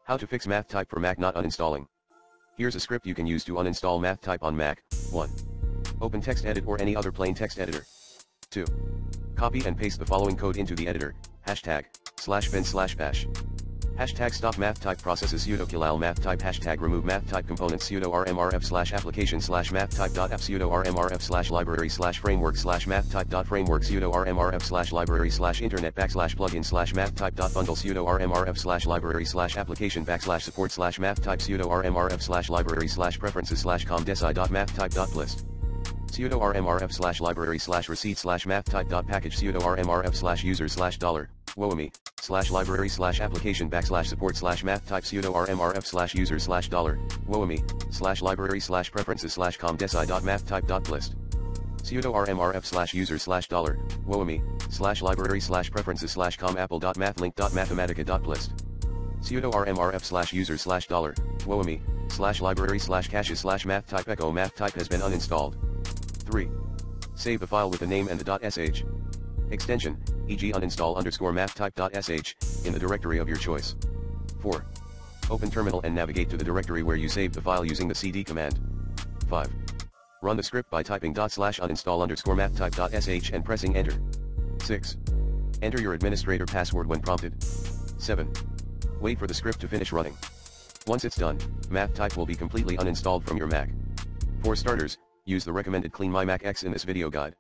How to fix MathType for Mac not uninstalling. Here's a script you can use to uninstall MathType on Mac. 1. Open TextEdit or any other plain text editor. 2. Copy and paste the following code into the editor, #bin/bash. #stop MathType processes sudo killall MathType #remove MathType components sudo rmrf/application MathType.app sudo rmrf/library /framework MathType.framework sudo rmrf/library /internet /plugin MathType.bundle sudo rmrf/library /application /support MathType sudo rmrf/library /preferences com.dessci.Mathtype.plist sudo rmrf/library /receipt MathType.package sudo rmrf/user $whoami /library /application /support MathType sudo rmrf/user $whoami /library /preferences com.dessci.Mathtype.plist sudo rmrf/user $whoami /library /preferences com.apple.mathlink.Mathematica.plist sudo rmrf/user $whoami /library /caches MathType echo MathType has been uninstalled. 3. Save the file with the name and the .sh extension, e.g. uninstall_MathType.sh, in the directory of your choice. 4. Open terminal and navigate to the directory where you saved the file using the cd command. 5. Run the script by typing /uninstall_MathType.sh and pressing enter. 6. Enter your administrator password when prompted. 7. Wait for the script to finish running. Once it's done, MathType will be completely uninstalled from your Mac. For starters, use the recommended Clean My Mac X in this video guide.